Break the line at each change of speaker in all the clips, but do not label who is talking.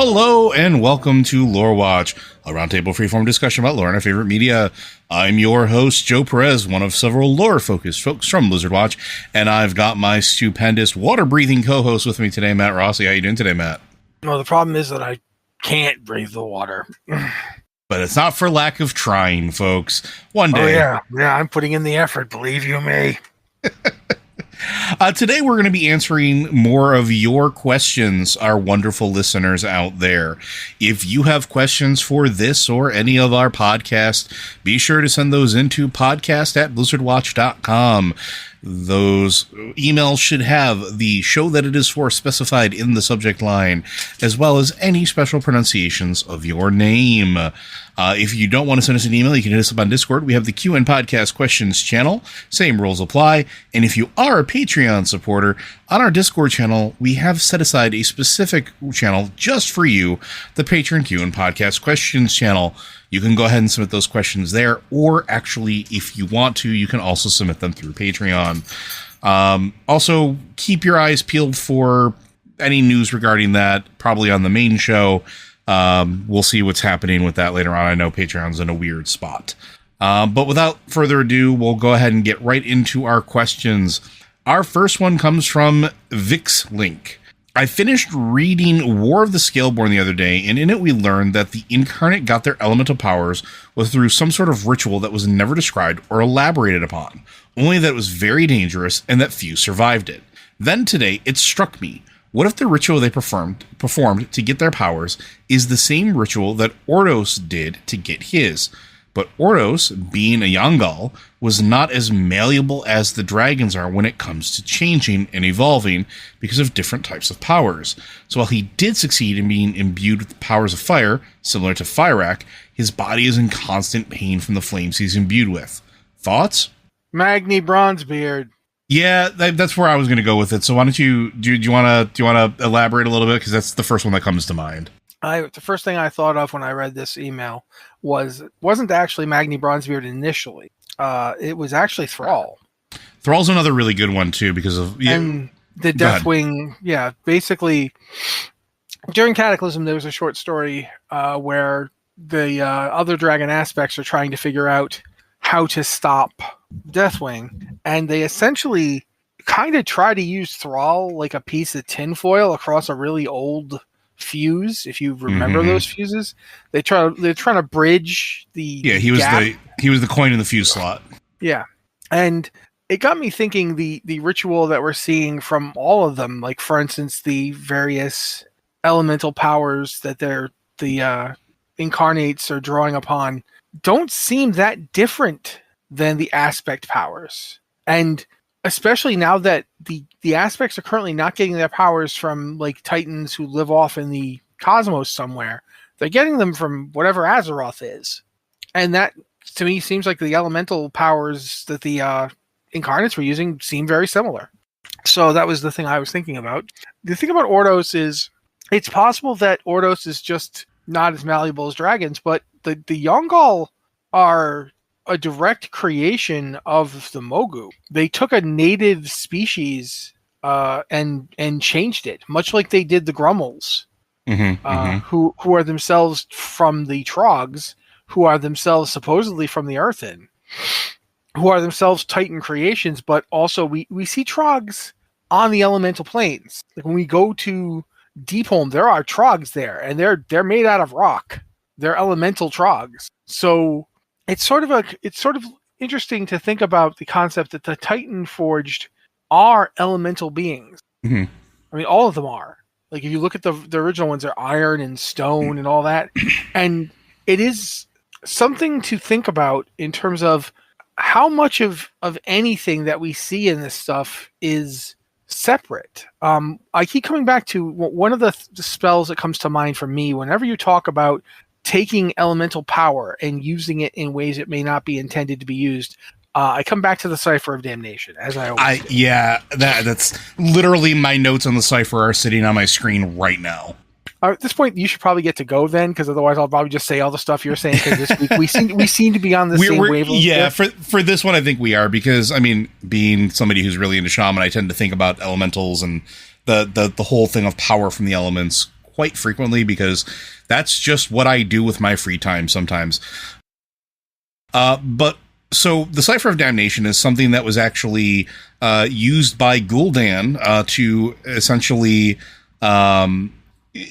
Hello and welcome to Lore Watch, a roundtable freeform discussion about lore and our favorite media. I'm your host, Joe Perez, one of several lore-focused folks from Blizzard Watch, and I've got my stupendous water-breathing co-host with me today, Matt Rossi. How you doing today, Matt?
Well, the problem is that I can't breathe the water.
But it's not for lack of trying, folks. One day.
Oh, yeah, I'm putting in the effort, believe you me.
Today we're going to be answering more of your questions, our wonderful listeners out there. If you have questions for this or any of our podcasts, be sure to send those into podcast@blizzardwatch.com. Those emails should have the show that it is for specified in the subject line, as well as any special pronunciations of your name. If you don't want to send us an email, you can hit us up on Discord. We have the QN Podcast Questions channel. Same rules apply. And if you are a Patreon supporter, on our Discord channel, we have set aside a specific channel just for you, the Patreon QN Podcast Questions channel. You can go ahead and submit those questions there, or actually, if you want to, you can also submit them through Patreon. Also, keep your eyes peeled for any news regarding that, probably on the main show. We'll see what's happening with that later on. I know Patreon's in a weird spot. But without further ado, we'll go ahead and get right into our questions. Our first one comes from Vix Link. I finished reading War of the Scaleborn the other day, and in it we learned that the Incarnate got their elemental powers was through some sort of ritual that was never described or elaborated upon, only that it was very dangerous and that few survived it. Then today, it struck me, what if the ritual they performed to get their powers is the same ritual that Ordos did to get his? But Ordos, being a Yongal, was not as malleable as the dragons are when it comes to changing and evolving because of different types of powers. So while he did succeed in being imbued with the powers of fire, similar to Fyrakk, his body is in constant pain from the flames he's imbued with. Thoughts?
Magni Bronzebeard.
Yeah, that's where I was going to go with it. So why don't you do you want to elaborate a little bit, because that's the first one that comes to mind.
The first thing I thought of when I read this email wasn't actually Magni Bronzebeard initially. It was actually Thrall.
Thrall's another really good one too, because of
and the Deathwing. Yeah, basically during Cataclysm there was a short story where the other dragon aspects are trying to figure out how to stop Deathwing, and they essentially kind of try to use Thrall like a piece of tinfoil across a really old fuse. If you remember those fuses, they're trying to bridge the gap.
He was the coin in the fuse slot.
Yeah, and it got me thinking the ritual that we're seeing from all of them, like for instance the various elemental powers that the incarnates are drawing upon, don't seem that different than the aspect powers. And especially now that the aspects are currently not getting their powers from like Titans who live off in the cosmos somewhere. They're getting them from whatever Azeroth is. And that, to me, seems like the elemental powers that the Incarnates were using seem very similar. So that was the thing I was thinking about. The thing about Ordos is, it's possible that Ordos is just not as malleable as dragons, but the Yongal are a direct creation of the Mogu. They took a native species and changed it, much like they did the Grummels, who are themselves from the Trogs, who are themselves supposedly from the Earthen, who are themselves Titan creations, but also we see Trogs on the elemental planes. Like when we go to Deepholm, there are Trogs there, and they're made out of rock. They're elemental Trogs. So it's sort of interesting to think about the concept that the Titan Forged are elemental beings. I mean, all of them are. Like if you look at the original ones, they're iron and stone and all that. And it is something to think about in terms of how much of anything that we see in this stuff is separate. I keep coming back to one of the spells that comes to mind for me whenever you talk about taking elemental power and using it in ways it may not be intended to be used. I come back to the Cipher of Damnation, as I always do.
Yeah, that's literally my notes on the Cipher are sitting on my screen right now.
At this point, you should probably get to go then, because otherwise I'll probably just say all the stuff you're saying. Because this week we seem to be on the same wavelength.
Yeah, for this one, I think we are, because I mean, being somebody who's really into shaman, I tend to think about elementals and the whole thing of power from the elements quite frequently because that's just what I do with my free time sometimes. But so the Cipher of Damnation is something that was actually used by Gul'dan to essentially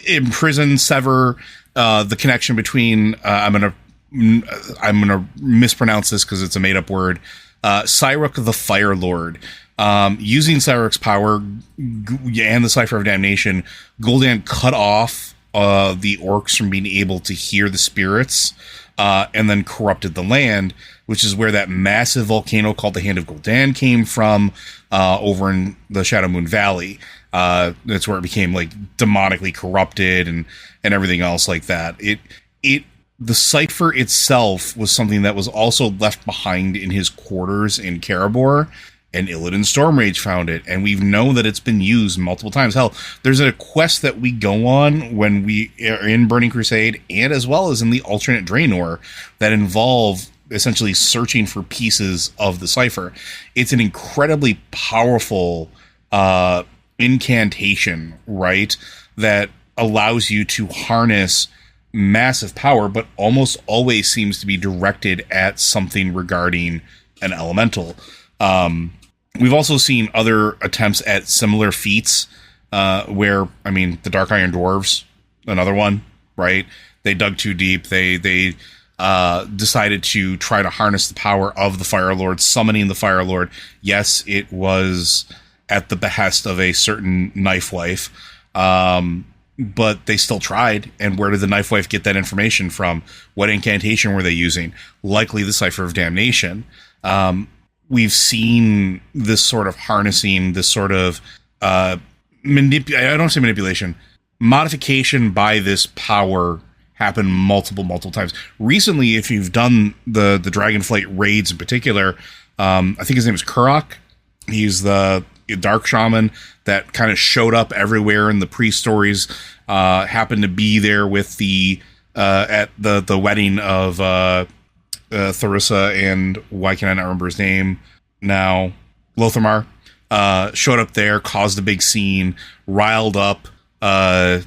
imprison, sever the connection between. I'm gonna mispronounce this because it's a made up word. Cyruk the Fire Lord. Using Cyruk's power and the Cipher of Damnation, Gul'dan cut off the orcs from being able to hear the spirits, and then corrupted the land, which is where that massive volcano called the Hand of Gul'dan came from, over in the Shadow Moon Valley. That's where it became like demonically corrupted and everything else like that. The cipher itself was something that was also left behind in his quarters in Karabor, and Illidan Stormrage found it, and we know that it's been used multiple times. Hell, there's a quest that we go on when we are in Burning Crusade, and as well as in the alternate Draenor, that involve essentially searching for pieces of the cipher. It's an incredibly powerful incantation, right, that allows you to harness massive power, but almost always seems to be directed at something regarding an elemental. We've also seen other attempts at similar feats, where, I mean, the Dark Iron Dwarves, another one, right? They dug too deep. They decided to try to harness the power of the Fire Lord, summoning the Fire Lord. Yes, it was at the behest of a certain knife wife, but they still tried. And where did the knife wife get that information from? What incantation were they using? Likely the Cipher of Damnation. We've seen this sort of harnessing, this sort of I don't say manipulation, modification by this power happen multiple times. Recently, if you've done the Dragonflight raids in particular, I think his name is Kurok. He's the dark shaman that kind of showed up everywhere in the pre-stories, happened to be there with the at the wedding of Tharissa and why can I not remember his name now? Lothamar showed up there, caused a big scene, riled up Rathion,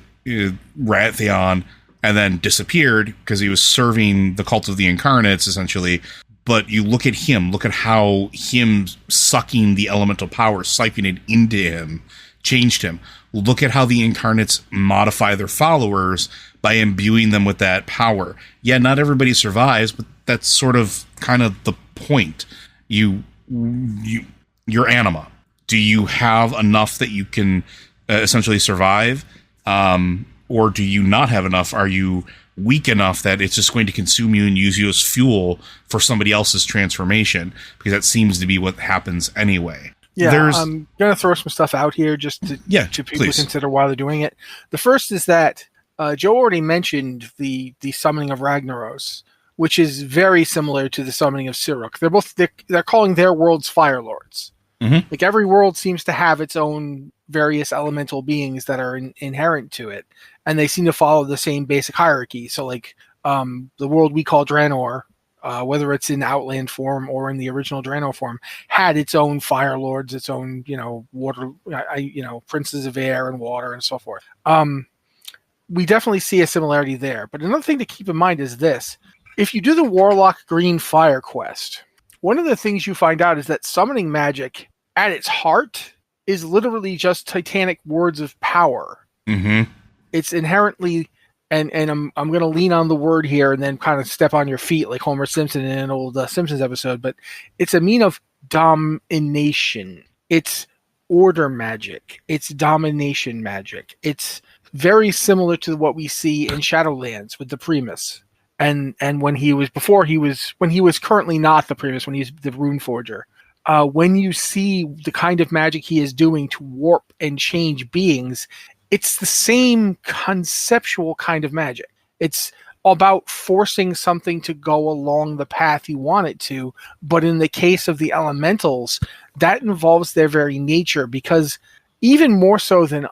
and then disappeared because he was serving the cult of the incarnates, essentially. But you look at him, look at how him sucking the elemental power, siphoning it into him, changed him. Look at how the incarnates modify their followers by imbuing them with that power. Yeah, not everybody survives, but that's sort of kind of the point. Your anima. Do you have enough that you can essentially survive? Or do you not have enough? Are you weak enough that it's just going to consume you and use you as fuel for somebody else's transformation? Because that seems to be what happens anyway.
Yeah, I'm going to throw some stuff out here just to people
please
consider while they're doing it. The first is that Joe already mentioned the summoning of Ragnaros, which is very similar to the summoning of Cyruk. They're calling their worlds Fire Lords.
Mm-hmm.
Like every world seems to have its own various elemental beings that are inherent to it, and they seem to follow the same basic hierarchy. So, like the world we call Draenor, whether it's in Outland form or in the original Draenor form, had its own Fire Lords, its own water, princes of air and water and so forth. We definitely see a similarity there. But another thing to keep in mind is this: if you do the Warlock Green Fire quest, one of the things you find out is that summoning magic at its heart is literally just titanic words of power.
Mm-hmm.
It's inherently, and I'm going to lean on the word here and then kind of step on your feet like Homer Simpson in an old Simpsons episode, but it's a mean of domination. It's order magic. It's domination magic. It's very similar to what we see in Shadowlands with the Primus. And when he was currently not the Primus, when he's the Rune Forger. When you see the kind of magic he is doing to warp and change beings, it's the same conceptual kind of magic. It's about forcing something to go along the path you want it to, but in the case of the elementals, that involves their very nature, because even more so than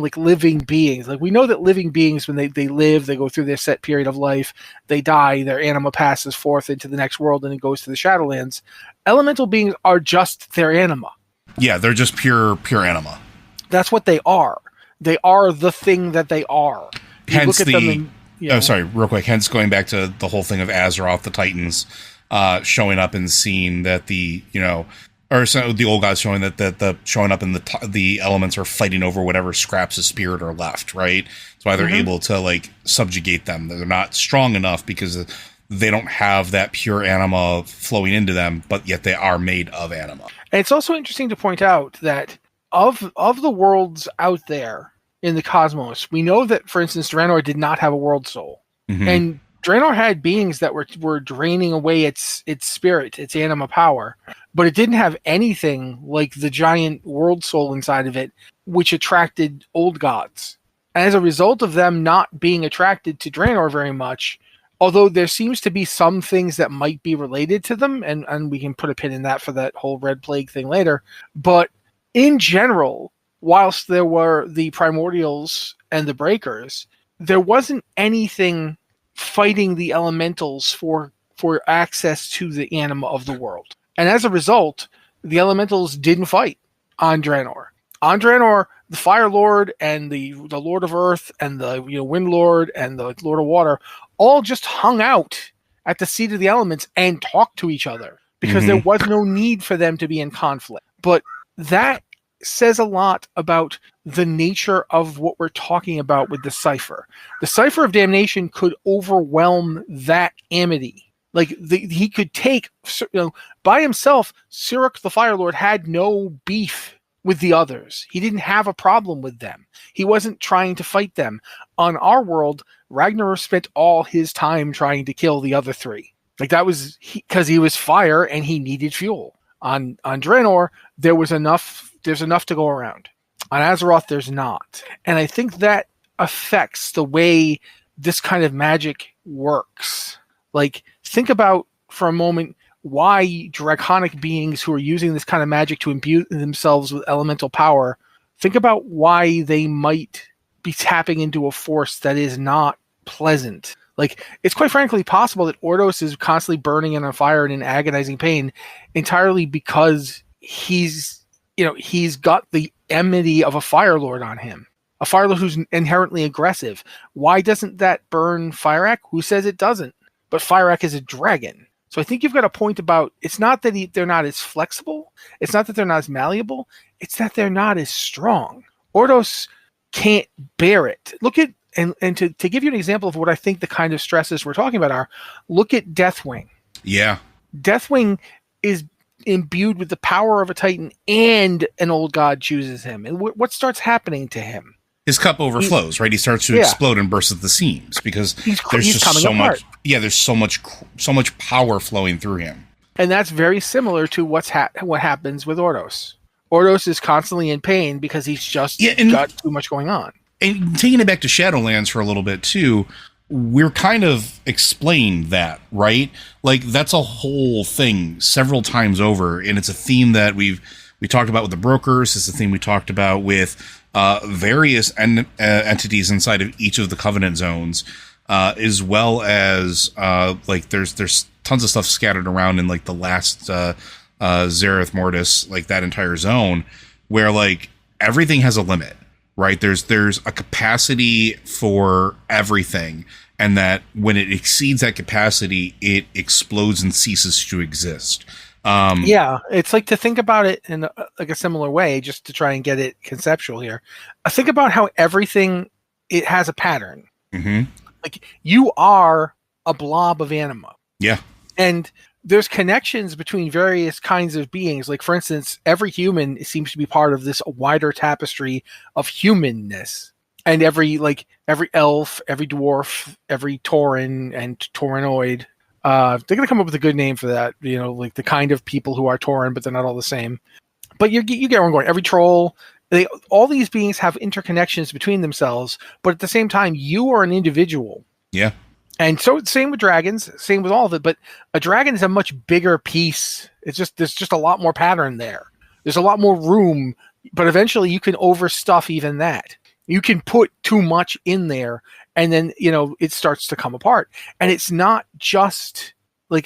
like living beings. Like we know that living beings, when they live, they go through their set period of life, they die, their anima passes forth into the next world and it goes to the Shadowlands. Elemental beings are just their anima.
Yeah, they're just pure anima.
That's what they are. They are the thing that they are. You
Hence
look at them and,
oh, sorry, real quick. Hence, going back to the whole thing of Azeroth, the Titans, showing up and seeing that the old gods showing that the showing up in the elements are fighting over whatever scraps of spirit are left. Right. That's why they're able to like subjugate them. They're not strong enough because they don't have that pure anima flowing into them, but yet they are made of anima.
And it's also interesting to point out that of the worlds out there in the cosmos, we know that, for instance, Draenor did not have a world soul.
Mm-hmm.
And Draenor had beings that were draining away its spirit, its anima power, but it didn't have anything like the giant world soul inside of it, which attracted old gods. And as a result of them not being attracted to Draenor very much, although there seems to be some things that might be related to them, and we can put a pin in that for that whole Red Plague thing later, but in general, whilst there were the Primordials and the Breakers, there wasn't anything fighting the elementals for access to the anima of the world. And as a result, the elementals didn't fight on Draenor. On Draenor, the Fire Lord and the Lord of Earth and the Wind Lord and the Lord of Water all just hung out at the seat of the elements and talked to each other because there was no need for them to be in conflict. But that says a lot about the nature of what we're talking about with the Cipher. The Cipher of Damnation could overwhelm that amity. Like he could take, by himself, Sirik the Fire Lord had no beef with the others. He didn't have a problem with them. He wasn't trying to fight them. On our world, Ragnar spent all his time trying to kill the other three. Like that was because he was fire and he needed fuel. On Draenor, there's enough to go around. On Azeroth, there's not. And I think that affects the way this kind of magic works. Like, think about for a moment why draconic beings who are using this kind of magic to imbue themselves with elemental power, think about why they might be tapping into a force that is not pleasant. Like, it's quite frankly possible that Ordos is constantly burning and on fire and in agonizing pain entirely because he's got the enmity of a Fire Lord on him. A Fire Lord who's inherently aggressive. Why doesn't that burn Fireak? Who says it doesn't? But Fireak is a dragon. So I think you've got a point about, it's not that they're not as flexible. It's not that they're not as malleable. It's that they're not as strong. Ordos can't bear it. Look at, and to give you an example of what I think the kind of stresses we're talking about are, look at Deathwing.
Yeah.
Deathwing is imbued with the power of a Titan and an old god chooses him. And what starts happening to him?
His cup overflows, right? He starts to explode and burst at the seams because there's just so much. Yeah, there's so much power flowing through him.
And that's very similar to what happens with Ordos. Ordos is constantly in pain because he's just got too much going on.
And taking it back to Shadowlands for a little bit too, we're kind of explained that, right? Like that's a whole thing several times over, and it's a theme that we talked about with the brokers. It's a theme we talked about with various entities inside of each of the Covenant zones, as well as like there's tons of stuff scattered around in like the last Zareth Mortis, like that entire zone, where like everything has a limit. Right, there's a capacity for everything, and that when it exceeds that capacity, it explodes and ceases to exist.
Yeah, it's like to think about it in like a similar way, just to try and get it conceptual here. Think about how everything, it has a pattern.
Mm-hmm.
Like you are a blob of anima.
Yeah, and
there's connections between various kinds of beings. Like, for instance, every human seems to be part of this wider tapestry of humanness. And every elf, every dwarf, every Tauren and Taurenoid, they're going to come up with a good name for that. Like the kind of people who are Tauren, but they're not all the same. But you get where I'm going. Every troll, all these beings have interconnections between themselves, but at the same time, you are an individual.
Yeah.
And so same with dragons, same with all of it, but a dragon is a much bigger piece. There's just a lot more pattern there. There's a lot more room, but eventually you can overstuff even that. You can put too much in there and then, it starts to come apart. And it's not just with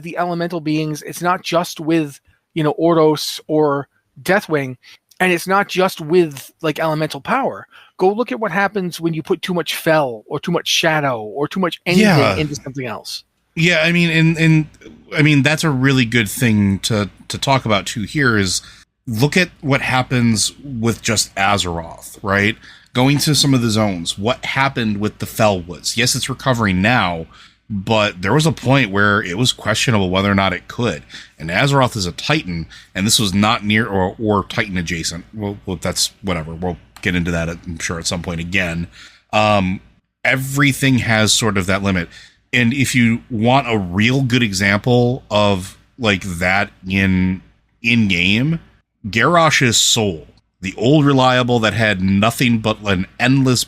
the elemental beings. It's not just with, Ordos or Deathwing. And it's not just with like elemental power. Go look at what happens when you put too much fel or too much shadow or too much anything into something else.
Yeah, I mean, and I mean that's a really good thing to talk about too. Here is look at what happens with just Azeroth, right? Going to some of the zones. What happened with the Felwoods? Yes, it's recovering now, but there was a point where it was questionable whether or not it could. And Azeroth is a Titan, and this was not near or Titan adjacent. Well, that's whatever. We'll get into that, I'm sure, at some point again. Everything has sort of that limit. And if you want a real good example of like that in game, Garrosh's soul, the old reliable that had nothing but an endless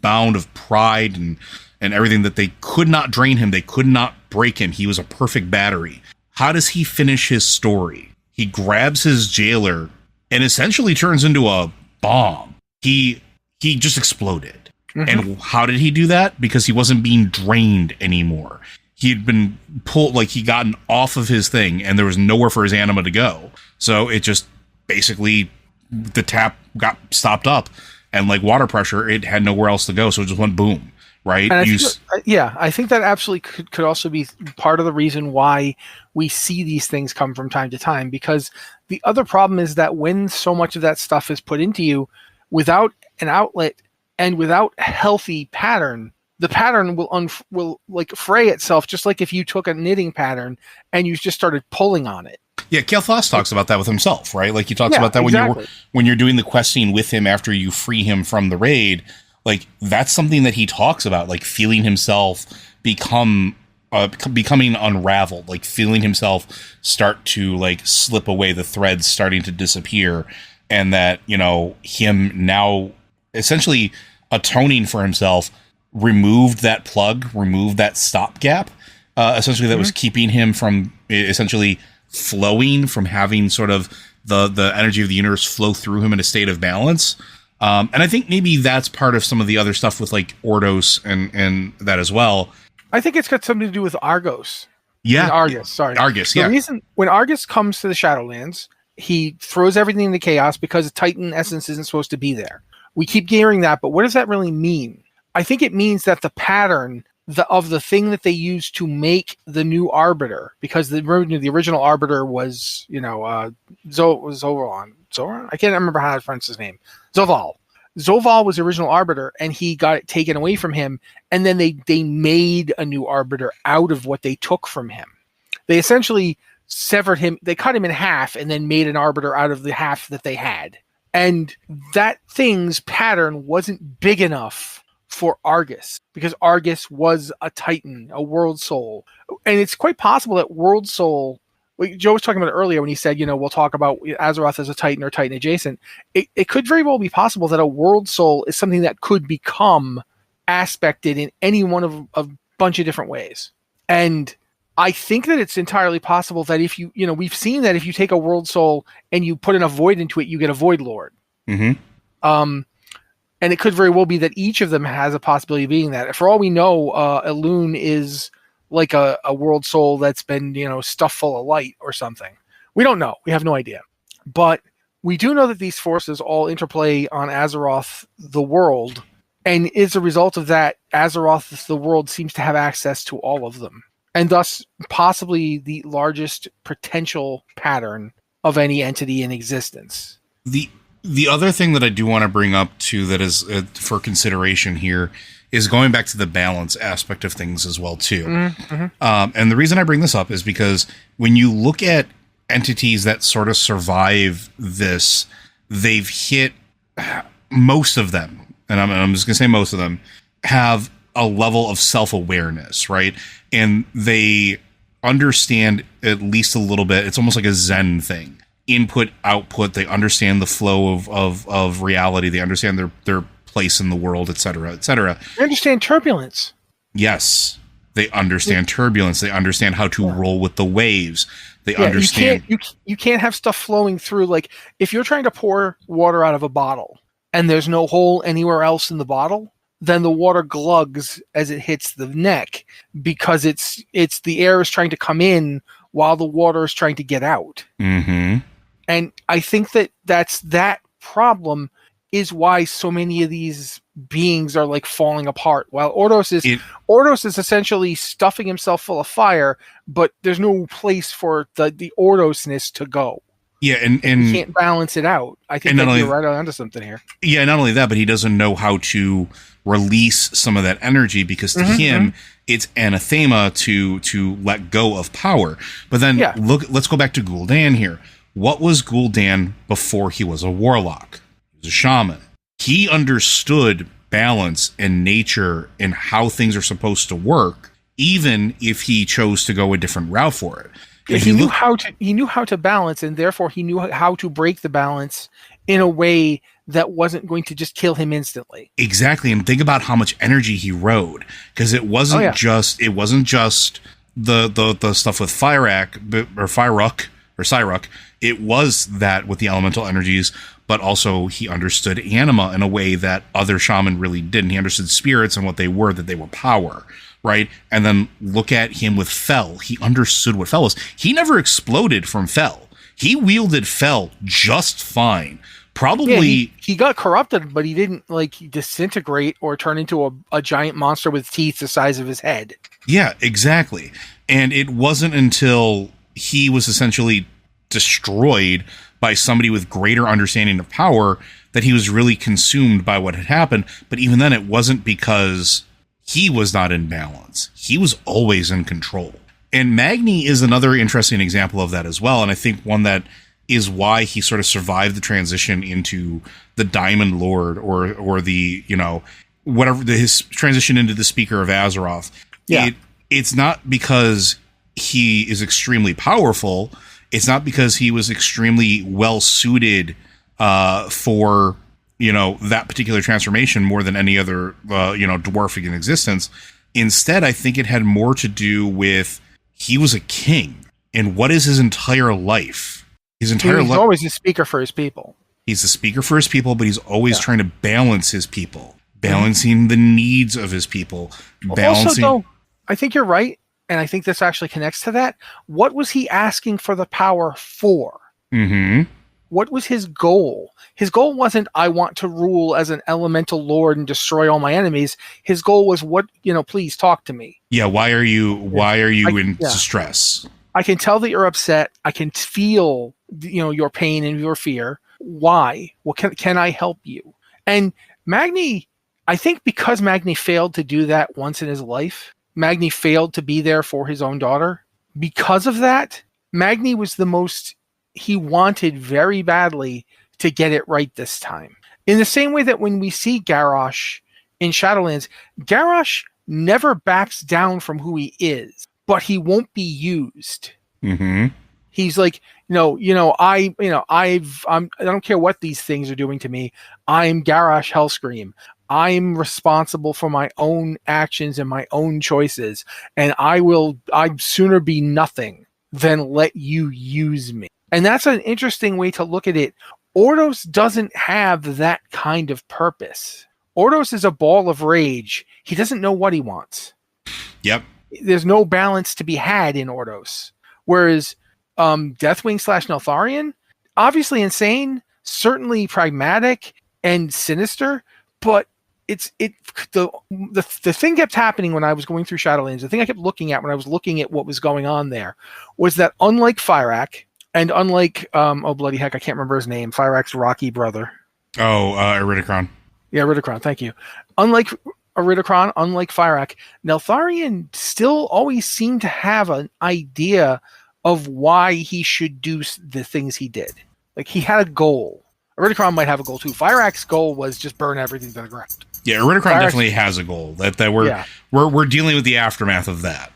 bound of pride and everything, that they could not drain him, they could not break him. He was a perfect battery. How does he finish his story? He grabs his jailer and essentially turns into a bomb. He just exploded. Mm-hmm. And how did he do that? Because he wasn't being drained anymore. He had been pulled, like he gotten off of his thing, and there was nowhere for his anima to go. So it just basically, the tap got stopped up, and like water pressure, it had nowhere else to go. So it just went boom, right?
I think that absolutely could also be part of the reason why we see these things come from time to time. Because the other problem is that when so much of that stuff is put into you without an outlet and without healthy pattern, the pattern will like fray itself, just like if you took a knitting pattern and you just started pulling on it.
Yeah, Kael'thas talks about that with himself, right? Like he talks about that exactly. when you're doing the questing with him after you free him from the raid. Like that's something that he talks about, like feeling himself becoming unraveled, like feeling himself start to like slip away, the threads starting to disappear, and that, you know, him now essentially atoning for himself, removed that plug, removed that stopgap, essentially that was keeping him from essentially flowing, from having sort of the energy of the universe flow through him in a state of balance. And I think maybe that's part of some of the other stuff with like Ordos and that as well.
I think it's got something to do with Argos.
Yeah.
Argus, sorry.
Argus, yeah.
The reason when Argus comes to the Shadowlands, he throws everything into chaos because the Titan essence isn't supposed to be there. We keep hearing that, but what does that really mean? I think it means that the pattern of the thing that they used to make the new Arbiter, because the original Arbiter was, Zoran. I can't remember how to pronounce his name. Zoval. Zoval was the original Arbiter, and he got it taken away from him, and then they made a new Arbiter out of what they took from him. They essentially severed him, they cut him in half, and then made an Arbiter out of the half that they had. And that thing's pattern wasn't big enough for Argus, because Argus was a Titan, a World Soul. And it's quite possible that World Soul, like Joe was talking about it earlier when he said, we'll talk about Azeroth as a Titan or Titan adjacent. It could very well be possible that a World Soul is something that could become aspected in any one of a bunch of different ways. And I think that it's entirely possible that if we've seen that if you take a World Soul and you put in a Void into it, you get a Void Lord.
Mm-hmm.
And it could very well be that each of them has a possibility of being that. For all we know, Elune is like a World Soul that's been, stuffed full of light or something. We don't know. We have no idea. But we do know that these forces all interplay on Azeroth, the world. And as a result of that, Azeroth, the world, seems to have access to all of them. And thus, possibly the largest potential pattern of any entity in existence.
The other thing that I do want to bring up, too, that is for consideration here, is going back to the balance aspect of things as well, too. Mm-hmm. And the reason I bring this up is because when you look at entities that sort of survive this, they've hit most of them, and I'm just going to say most of them, have a level of self-awareness, right? And they understand at least a little bit. It's almost like a Zen thing. Input, output. They understand the flow of reality. They understand their place in the world, et cetera, et cetera.
They understand turbulence.
Yes. They understand turbulence. They understand how to roll with the waves. They understand.
You can't have stuff flowing through. Like if you're trying to pour water out of a bottle and there's no hole anywhere else in the bottle, then the water glugs as it hits the neck because it's the air is trying to come in while the water is trying to get out.
Mm-hmm.
And I think that's that problem is why so many of these beings are like falling apart. While Ordos is essentially stuffing himself full of fire, but there's no place for the Ordosness to go.
Yeah, and
he can't balance it out. I think that you're right onto something here.
Yeah, not only that, but he doesn't know how to release some of that energy because to him it's anathema to let go of power. But then let's go back to Gul'dan here. What was Gul'dan before he was a warlock? He was a shaman. He understood balance and nature and how things are supposed to work, even if he chose to go a different route for it.
He knew how to balance, and therefore he knew how to break the balance in a way that wasn't going to just kill him instantly. Exactly,
and think about how much energy he rode, because it wasn't just the stuff with Cyruk. It was that with the elemental energies, but also he understood anima in a way that other shaman really didn't. He understood spirits and what they were, that they were power. Right? And then look at him with Fel. He understood what Fel was. He never exploded from Fel. He wielded Fel just fine. Probably
he got corrupted, but he didn't like disintegrate or turn into a giant monster with teeth the size of his head.
Yeah, exactly. And it wasn't until he was essentially destroyed by somebody with greater understanding of power that he was really consumed by what had happened. But even then, it wasn't because he was not in balance. He was always in control. And Magni is another interesting example of that as well. And I think one that is why he sort of survived the transition into the Diamond Lord or the, his transition into the Speaker of Azeroth.
Yeah.
It's not because he is extremely powerful. It's not because he was extremely well suited for that particular transformation more than any other, dwarf in existence. Instead, I think it had more to do with he was a king. And what is his entire life? He's
always the speaker for his people.
He's the speaker for his people, but he's always trying to balance his people, balancing the needs of his people.
Also, though, I think you're right. And I think this actually connects to that. What was he asking for the power for?
Mm-hmm.
What was his goal? His goal wasn't, I want to rule as an elemental lord and destroy all my enemies. His goal was, please talk to me.
Yeah, why are you in distress?
I can tell that you're upset. I can feel, your pain and your fear. Why? Well, can I help you? And Magni, I think because Magni failed to do that once in his life, Magni failed to be there for his own daughter. Because of that, Magni was he wanted very badly to get it right this time. In the same way that when we see Garrosh in Shadowlands, Garrosh never backs down from who he is, but he won't be used.
Mm-hmm.
He's like, I don't care what these things are doing to me. I'm Garrosh Hellscream. I'm responsible for my own actions and my own choices, and I'd sooner be nothing than let you use me. And that's an interesting way to look at it. Ordos doesn't have that kind of purpose. Ordos is a ball of rage. He doesn't know what he wants.
Yep.
There's no balance to be had in Ordos. Whereas Deathwing / Neltharion, obviously insane, certainly pragmatic and sinister, but the thing kept happening when I was going through Shadowlands. The thing I kept looking at when I was looking at what was going on there was that unlike Fyrakk, and unlike, bloody heck, I can't remember his name, Fyrakk's rocky brother.
Iridikron.
Yeah, Iridikron, thank you. Unlike Iridikron, unlike Fyrakk, Neltharion still always seemed to have an idea of why he should do the things he did. Like, he had a goal. Iridikron might have a goal too. Fyrakk's goal was just burn everything to the ground.
Yeah, Iridikron definitely has a goal. That we're dealing with the aftermath of that.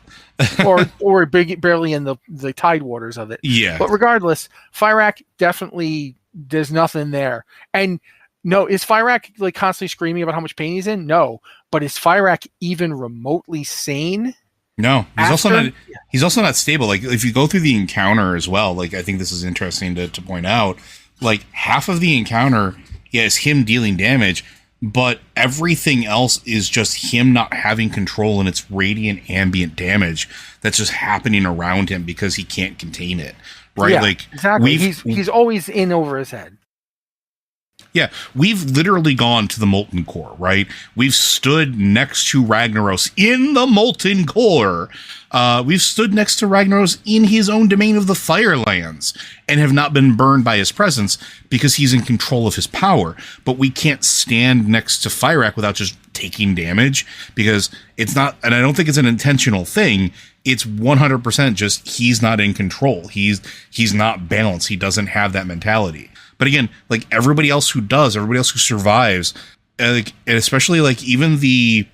or barely in the tide waters of it.
Yeah.
But regardless, Fyrakk definitely, there's nothing there. And no, is Fyrakk like constantly screaming about how much pain he's in? No. But is Fyrakk even remotely sane?
No. He's also not stable. Like, if you go through the encounter as well, like, I think this is interesting to point out, like, half of the encounter is him dealing damage, but everything else is just him not having control, and it's radiant ambient damage that's just happening around him because he can't contain it. Right?
Yeah, like, exactly. He's always in over his head.
Yeah, we've literally gone to the molten core, right? We've stood next to Ragnaros in the molten core. We've stood next to Ragnaros in his own domain of the Firelands and have not been burned by his presence because he's in control of his power. But we can't stand next to Fyrakk without just taking damage, because it's not, and I don't think it's an intentional thing. It's 100% just he's not in control. He's not balanced. He doesn't have that mentality. But again, like everybody else who does, everybody else who survives, like, and especially like even the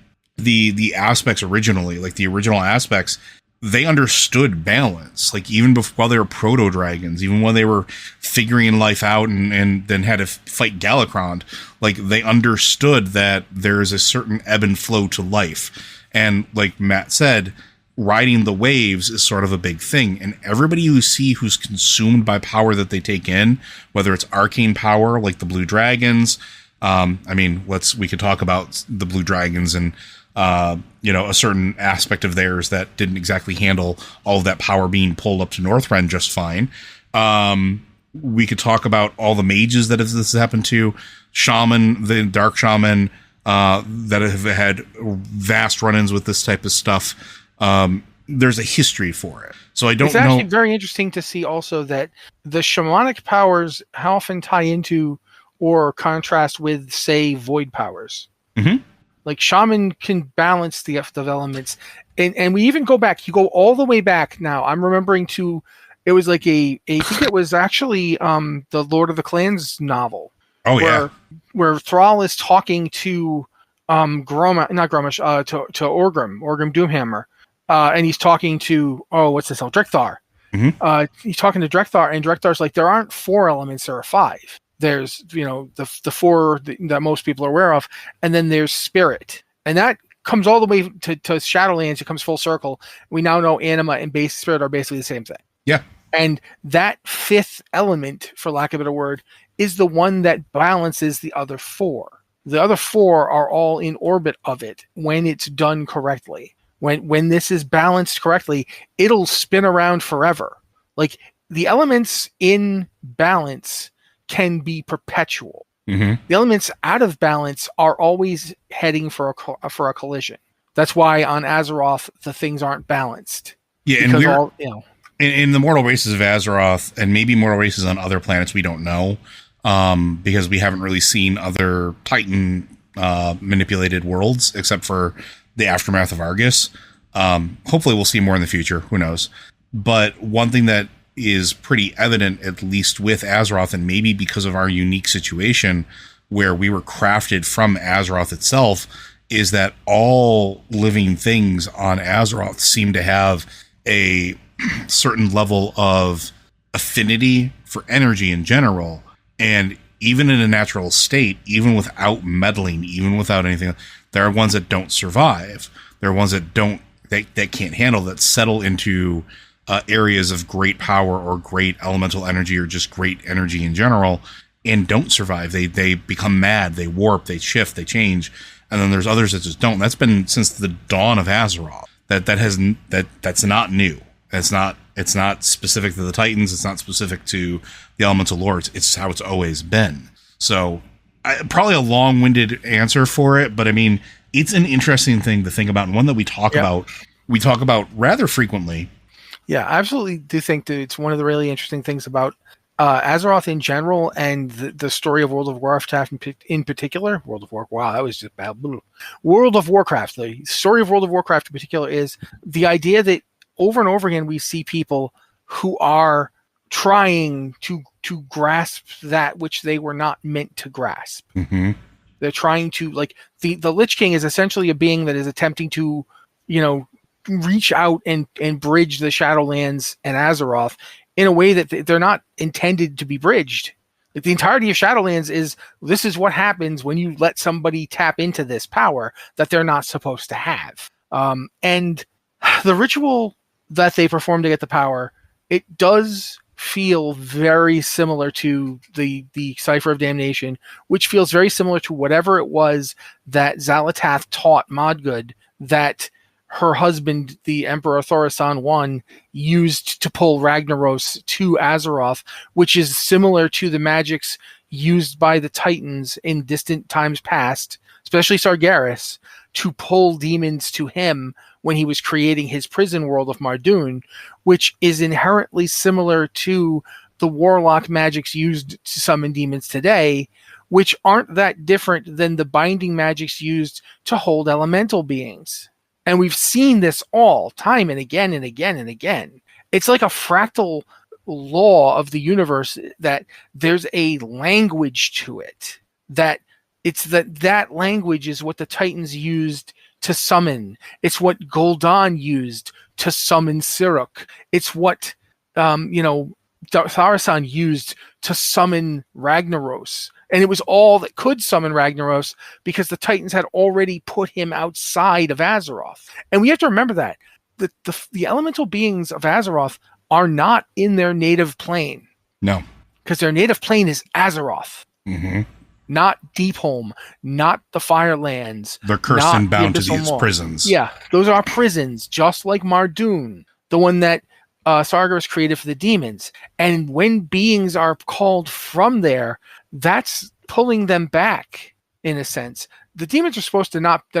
aspects originally, like the original aspects, they understood balance. Like even while they were proto dragons, even when they were figuring life out and then had to fight Galakrond, like they understood that there is a certain ebb and flow to life. And like Matt said, riding the waves is sort of a big thing, and everybody you see who's consumed by power that they take in, whether it's arcane power like the blue dragons, I mean, we could talk about the blue dragons and a certain aspect of theirs that didn't exactly handle all of that power being pulled up to Northrend just fine. We could talk about all the mages that this has happened to, shaman, the dark shaman, that have had vast run-ins with this type of stuff. There's a history for it. So I don't know. It's actually
very interesting to see also that the shamanic powers how often tie into or contrast with, say, void powers.
Mm-hmm.
Like shaman can balance the elements. And we even go back, you go all the way back now. I'm remembering it was like I think it was actually the Lord of the Clans novel.
Oh, yeah.
Where Thrall is talking to Orgrim Doomhammer. And he's talking to, Drekthar.
Mm-hmm.
He's talking to Drekthar, and Drektar's like, there aren't 4 elements, there are 5. There's, the 4 that most people are aware of, and then there's spirit. And that comes all the way to Shadowlands. It comes full circle. We now know anima and base spirit are basically the same thing.
Yeah.
And that 5th element, for lack of a better word, is the one that balances the other 4. The other 4 are all in orbit of it when it's done correctly. When this is balanced correctly, it'll spin around forever. Like the elements in balance can be perpetual.
Mm-hmm.
The elements out of balance are always heading for a collision. That's why on Azeroth the things aren't balanced.
Yeah, and we're in the mortal races of Azeroth, and maybe mortal races on other planets we don't know, because we haven't really seen other Titan manipulated worlds except for the aftermath of Argus. Hopefully we'll see more in the future. Who knows? But one thing that is pretty evident, at least with Azeroth, and maybe because of our unique situation where we were crafted from Azeroth itself, is that all living things on Azeroth seem to have a certain level of affinity for energy in general. And even in a natural state, even without meddling, even without anything, there are ones that don't survive. There are ones that that can't handle, that settle into areas of great power or great elemental energy or just great energy in general and don't survive. They become mad, they warp, they shift, they change. And then there's others that just don't. That's been since the dawn of Azeroth. That's not new. It's not specific to the Titans. It's not specific to the Elemental Lords. It's how it's always been. So probably a long-winded answer for it, but I mean, it's an interesting thing to think about, and one that we talk about. We talk about rather frequently.
Yeah, I absolutely do think that it's one of the really interesting things about Azeroth in general, and the story of World of Warcraft in particular. World of Warcraft. Wow, that was just bad. World of Warcraft. The story of World of Warcraft in particular is the idea that over and over again we see people who are trying to grasp that which they were not meant to grasp.
Mm-hmm.
They're trying to, like, the Lich King is essentially a being that is attempting to, reach out and bridge the Shadowlands and Azeroth in a way that they're not intended to be bridged. Like, the entirety of Shadowlands this is what happens when you let somebody tap into this power that they're not supposed to have. And the ritual that they perform to get the power, it does feel very similar to the Cipher of Damnation, which feels very similar to whatever it was that Xal'atath taught Modgood that her husband, the Emperor Thaurissan I, used to pull Ragnaros to Azeroth, which is similar to the magics used by the Titans in distant times past, especially Sargeras, to pull demons to him when he was creating his prison world of Mardoon, which is inherently similar to the warlock magics used to summon demons today, which aren't that different than the binding magics used to hold elemental beings. And we've seen this all time and again and again and again. It's like a fractal law of the universe that there's a language to it, that it's that language is what the Titans used to summon. It's what Gul'dan used to summon Sirruk. It's what Tharasan used to summon Ragnaros. And it was all that could summon Ragnaros because the Titans had already put him outside of Azeroth. And we have to remember that the elemental beings of Azeroth are not in their native plane.
No.
Because their native plane is Azeroth.
Mm-hmm.
Not Deepholm, not the Firelands.
They're cursed and bound to these prisons.
Yeah, those are prisons, just like Mardoon, the one that Sargeras created for the demons. And when beings are called from there, that's pulling them back, in a sense. The demons are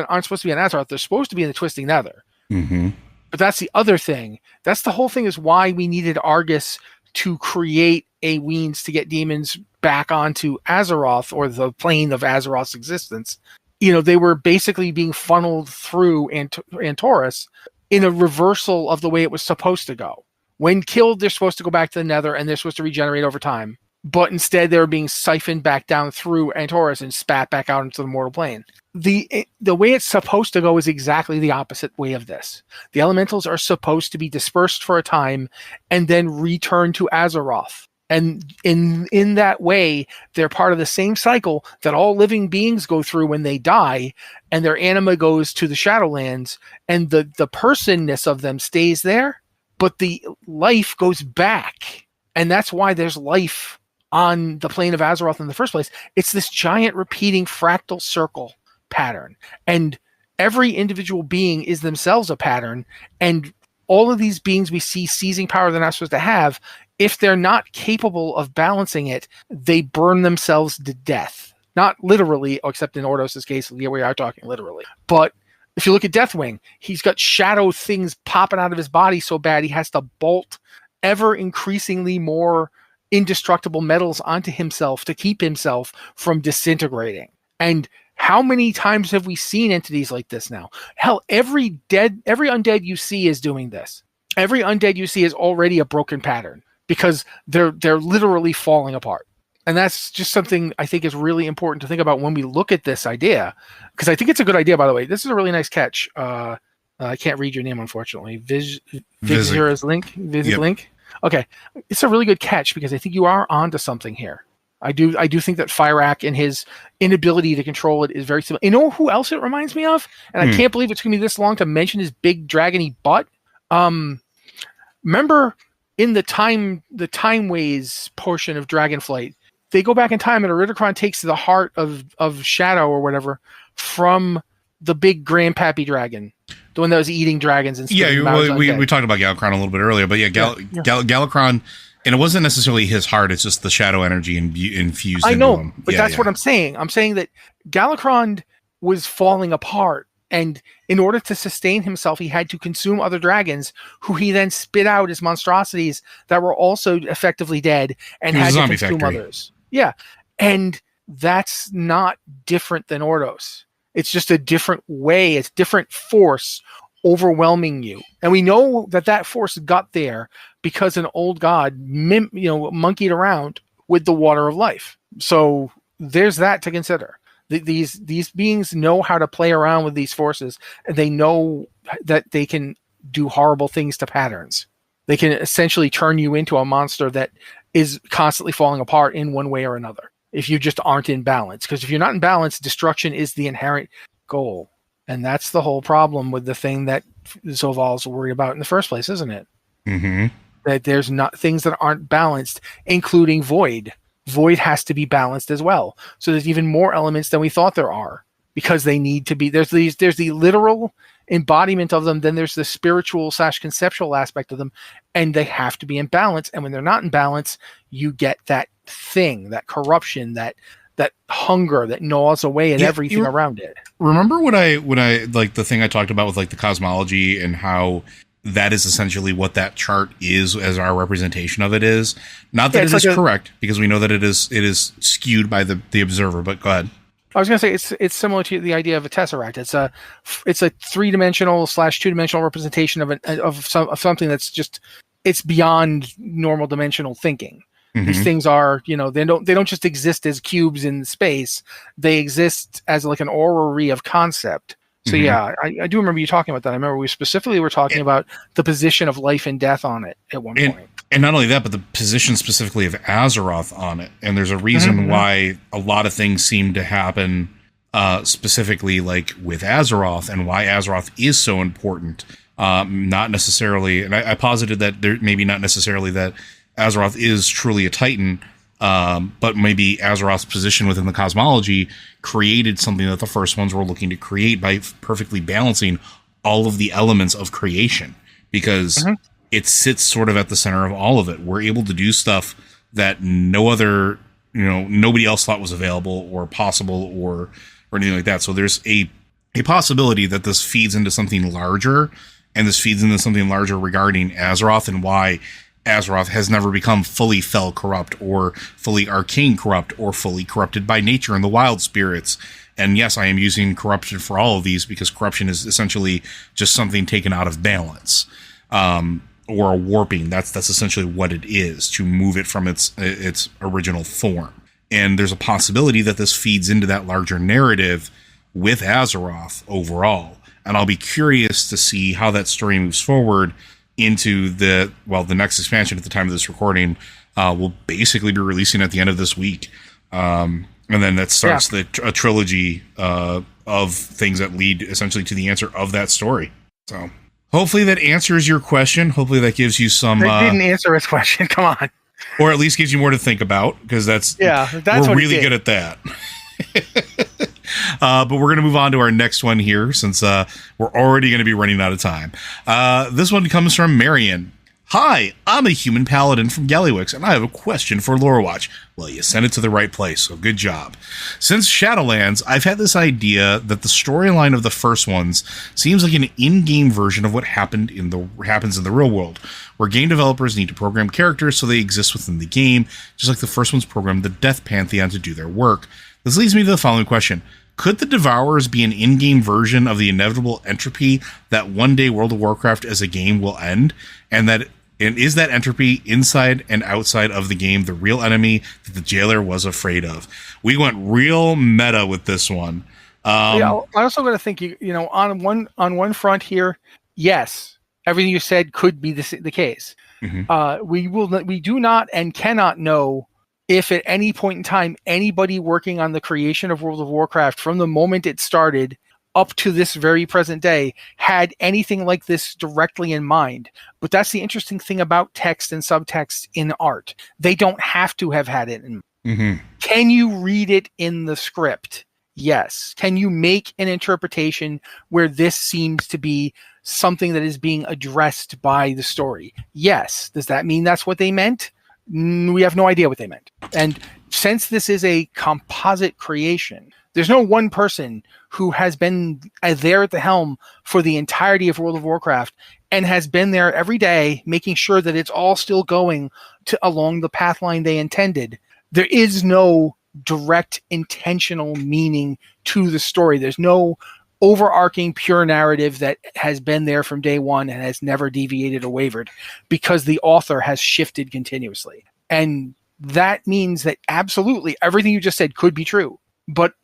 aren't supposed to be in Azeroth. They're supposed to be in the Twisting Nether.
Mm-hmm.
But that's the other thing. That's the whole thing, is why we needed Argus to create a means to get demons back onto Azeroth, or the plane of Azeroth's existence. They were basically being funneled through Antorus in a reversal of the way it was supposed to go. When killed, they're supposed to go back to the Nether, and they're supposed to regenerate over time. But instead, they were being siphoned back down through Antorus and spat back out into the mortal plane. The way it's supposed to go is exactly the opposite way of this. The elementals are supposed to be dispersed for a time and then return to Azeroth. And in that way, they're part of the same cycle that all living beings go through when they die, and their anima goes to the Shadowlands, and the personness of them stays there, but the life goes back. And that's why there's life on the plane of Azeroth in the first place. It's this giant repeating fractal circle pattern. And every individual being is themselves a pattern. And all of these beings we see seizing power they're not supposed to have, if they're not capable of balancing it, they burn themselves to death. Not literally, except in Ordos' case, we are talking literally. But if you look at Deathwing, he's got shadow things popping out of his body so bad he has to bolt ever increasingly more indestructible metals onto himself to keep himself from disintegrating. And how many times have we seen entities like this now? Hell, every undead you see is doing this. Every undead you see is already a broken pattern because they're literally falling apart. And that's just something I think is really important to think about when we look at this idea, because I think it's a good idea, by the way. This is a really nice catch. I can't read your name, unfortunately. Vizira's Link? Yep. Link? Okay. It's a really good catch because I think you are onto something here. I do think that Fyrakk and his inability to control it is very similar. You know who else it reminds me of? And I can't believe it's going to be this long to mention his big dragony butt. Remember in the time ways portion of Dragonflight, they go back in time and Eridikron takes the heart of Shadow or whatever from the big grandpappy dragon, the one that was eating dragons and
we talked about Galakrond a little bit earlier, but Galakrond, and it wasn't necessarily his heart; it's just the shadow energy infused. I know, into him.
But that's what I'm saying. I'm saying that Galakrond was falling apart, and in order to sustain himself, he had to consume other dragons, who he then spit out as monstrosities that were also effectively dead and had to consume others. Yeah, and that's not different than Ordos. It's just a different way. It's different force overwhelming you. And we know that force got there because an old god monkeyed around with the water of life. So there's that to consider. These beings know how to play around with these forces, and they know that they can do horrible things to patterns. They can essentially turn you into a monster that is constantly falling apart in one way or another if you just aren't in balance. Because if you're not in balance, destruction is the inherent goal. And that's the whole problem with the thing that Zoval's worried about in the first place, isn't it?
Mm-hmm.
That there's not things that aren't balanced, including Void. Void has to be balanced as well. So there's even more elements than we thought there are, because they need to be. There's the literal embodiment of them, then there's the spiritual / conceptual aspect of them, and they have to be in balance. And when they're not in balance, you get that thing, that corruption, that hunger that gnaws away at everything around it.
Remember when I like the thing I talked about with like the cosmology and how that is essentially what that chart is as our representation of it is. Not that it is correct, because we know that it is skewed by the observer, but go ahead.
I was going to say it's similar to the idea of a tesseract. It's a 3-dimensional / 2-dimensional representation of something that's just, it's beyond normal dimensional thinking. Mm-hmm. These things are, they don't just exist as cubes in space. They exist as like an orrery of concept. So mm-hmm. yeah, I do remember you talking about that. I remember we specifically were talking about the position of life and death on it at one point.
And not only that, but the position specifically of Azeroth on it. And there's a reason mm-hmm. why a lot of things seem to happen specifically like with Azeroth, and why Azeroth is so important. Not necessarily, and I posited that there maybe not necessarily that Azeroth is truly a Titan, but maybe Azeroth's position within the cosmology created something that the first ones were looking to create by perfectly balancing all of the elements of creation, because mm-hmm. it sits sort of at the center of all of it. We're able to do stuff that nobody else thought was available or possible or anything like that. So there's a possibility that this feeds into something larger, and this feeds into something larger regarding Azeroth and why Azeroth has never become fully fel corrupt or fully arcane corrupt or fully corrupted by nature and the wild spirits. And yes, I am using corruption for all of these because corruption is essentially just something taken out of balance, or a warping. That's essentially what it is, to move it from its original form. And there's a possibility that this feeds into that larger narrative with Azeroth overall. And I'll be curious to see how that story moves forward into the next expansion at the time of this recording will basically be releasing at the end of this week. And then that starts a trilogy of things that lead essentially to the answer of that story. So hopefully that answers your question. Hopefully that gives you some...
It didn't answer his question. Come on.
Or at least gives you more to think about, because we're really good at that. But we're going to move on to our next one here, since we're already going to be running out of time. This one comes from Marion. Hi, I'm a human paladin from Gallywix, and I have a question for Lorewatch. Well, you sent it to the right place, so good job. Since Shadowlands, I've had this idea that the storyline of the first ones seems like an in-game version of what happens in the real world, where game developers need to program characters so they exist within the game, just like the first ones programmed the Death Pantheon to do their work. This leads me to the following question. Could the Devourers be an in-game version of the inevitable entropy that one day World of Warcraft as a game will end? And is that entropy inside and outside of the game the real enemy that the jailer was afraid of? We went real meta with this one. I also got to think, on one front here, yes, everything you said could be the case. Mm-hmm. We do not and cannot know if at any point in time anybody working on the creation of World of Warcraft from the moment it started up to this very present day had anything like this directly in mind. But that's the interesting thing about text and subtext in art. They don't have to have had it in mind. Mm-hmm. Can you read it in the script? Yes. Can you make an interpretation where this seems to be something that is being addressed by the story? Yes. Does that mean that's what they meant? We have no idea what they meant. And since this is a composite creation, there's no one person who has been there at the helm for the entirety of World of Warcraft and has been there every day making sure that it's all still going along the path line they intended. There is no direct intentional meaning to the story. There's no overarching pure narrative that has been there from day one and has never deviated or wavered, because the author has shifted continuously. And that means that absolutely everything you just said could be true, but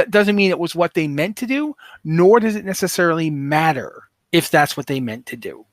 doesn't mean it was what they meant to do, nor does it necessarily matter if that's what they meant to do.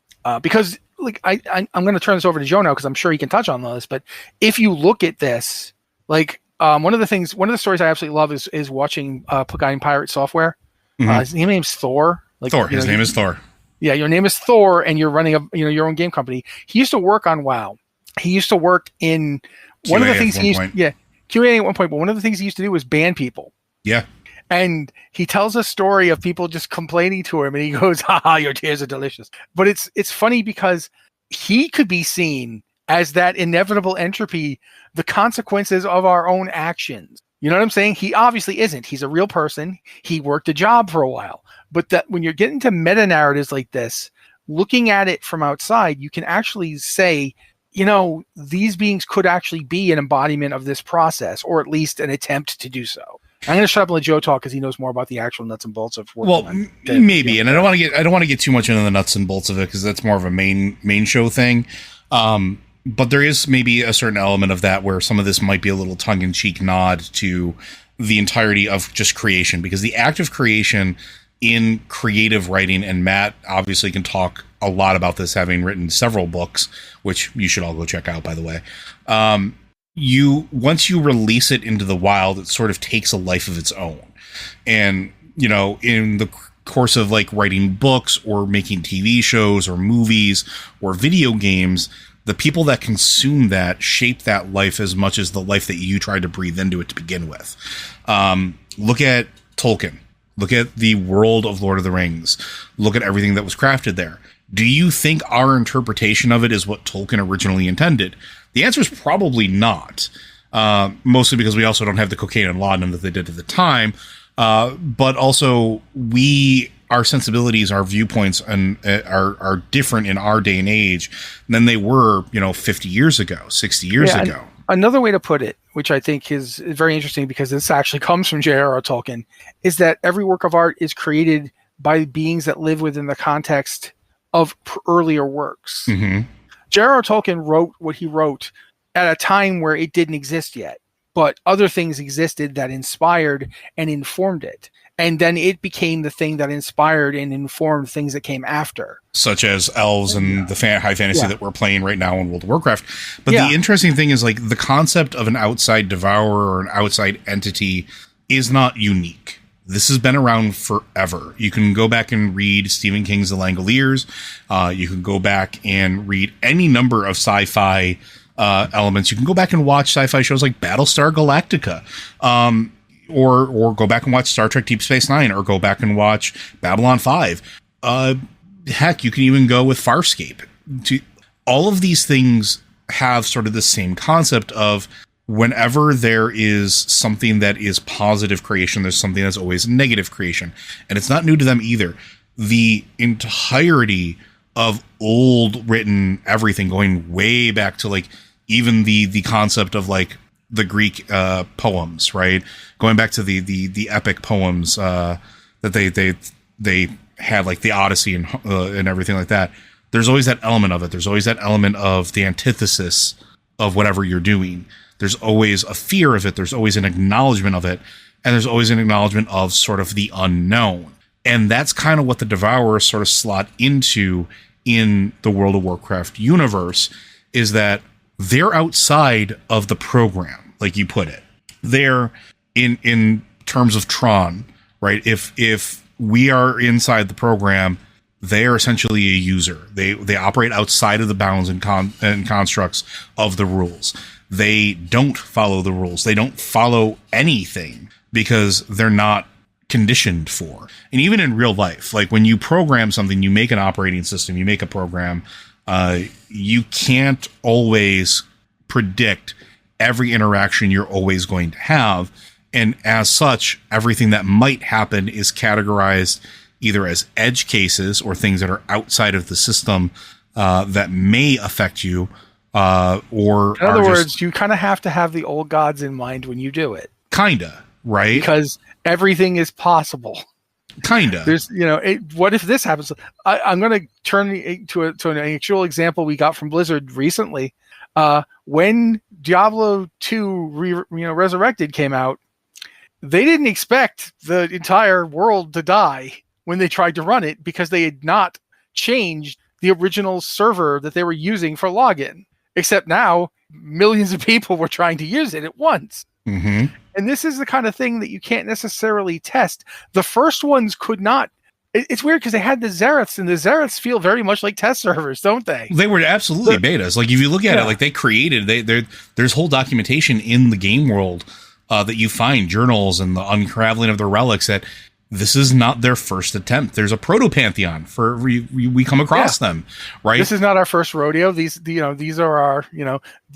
Because I'm going to turn this over to Joe now, because I'm sure he can touch on this. But if you look at this, one of the stories I absolutely love is watching Guiding Pirate Software. Mm-hmm. His name's Thor. Thor. His name is Thor.
Yeah, your name is Thor, and you're running your own game company. He used to work on WoW. He used to work in one of the things he used. Yeah, QA at one point. But one of the things he used to do was ban people.
Yeah.
And he tells a story of people just complaining to him, and he goes, "Ha ha, your tears are delicious." But it's funny because he could be seen as that inevitable entropy, the consequences of our own actions. You know what I'm saying? He obviously isn't. He's a real person. He worked a job for a while. But that when you're getting to meta narratives like this, looking at it from outside, you can actually say, you know, these beings could actually be an embodiment of this process, or at least an attempt to do so. I'm going to shut up and let Joe talk because he knows more about the actual nuts and bolts of working.
Well, maybe, and I don't want to get too much into the nuts and bolts of it because that's more of a main show thing. But there is maybe a certain element of that where some of this might be a little tongue-in-cheek nod to the entirety of just creation, because the act of creation in creative writing, and Matt obviously can talk a lot about this, having written several books, which you should all go check out, by the way. Once you release it into the wild, it sort of takes a life of its own. And, you know, in the course of like writing books or making TV shows or movies or video games, the people that consume that shape that life as much as the life that you tried to breathe into it to begin with. Look at Tolkien. Look at the world of Lord of the Rings. Look at everything that was crafted there. Do you think our interpretation of it is what Tolkien originally intended? The answer is probably not. Mostly because we also don't have the cocaine and laudanum that they did at the time. But also our sensibilities, our viewpoints, and are different in our day and age than they were, 50 years ago, 60 years ago.
Another way to put it, which I think is very interesting because this actually comes from J.R.R. Tolkien, is that every work of art is created by beings that live within the context of earlier works. Mm-hmm. J.R.R. Tolkien wrote what he wrote at a time where it didn't exist yet, but other things existed that inspired and informed it. And then it became the thing that inspired and informed things that came after. Such
as elves and the high fantasy that we're playing right now in World of Warcraft. But the interesting thing is, like, the concept of an outside devourer or an outside entity is not unique. This has been around forever. You can go back and read Stephen King's The Langoliers. You can go back and read any number of sci-fi elements. You can go back and watch sci-fi shows like Battlestar Galactica. Or go back and watch Star Trek Deep Space Nine, or go back and watch Babylon 5. Heck, you can even go with Farscape. All of these things have sort of the same concept of whenever there is something that is positive creation, there's something that's always negative creation. And it's not new to them either. The entirety of old written everything, going way back to like even the concept of like the Greek poems, right? Going back to the epic poems that they had, like the Odyssey and everything like that. There's always that element of it. There's always that element of the antithesis of whatever you're doing. There's always a fear of it. There's always an acknowledgement of it, and there's always an acknowledgement of sort of the unknown. And that's kind of what the Devourers sort of slot into in the World of Warcraft universe, is that they're outside of the program, like you put it. They're in terms of Tron, right? If we are inside the program, they are essentially a user. They operate outside of the bounds and constructs of the rules. They don't follow the rules. They don't follow anything because they're not conditioned for. And even in real life, like when you program something, you make an operating system, you make a program, you can't always predict every interaction you're always going to have. And as such, everything that might happen is categorized either as edge cases or things that are outside of the system that may affect you. Or
in other words, you kind of have to have the old gods in mind when you do it.
Kinda, right?
Because everything is possible.
Kinda.
There's, what if this happens? I'm going to turn to an actual example we got from Blizzard recently. When Diablo 2 Resurrected came out, they didn't expect the entire world to die when they tried to run it because they had not changed the original server that they were using for login. Except now, millions of people were trying to use it at once. Mm-hmm. And this is the kind of thing that you can't necessarily test. The first ones could not. It's weird because they had the Xeraths, and the Xeraths feel very much like test servers, don't they?
They were absolutely betas. Like, if you look at it, like they created, there's whole documentation in the game world that you find, journals and the unraveling of the relics, that this is not their first attempt. There's a proto-pantheon for we come across them, right?
This is not our first rodeo. These are our,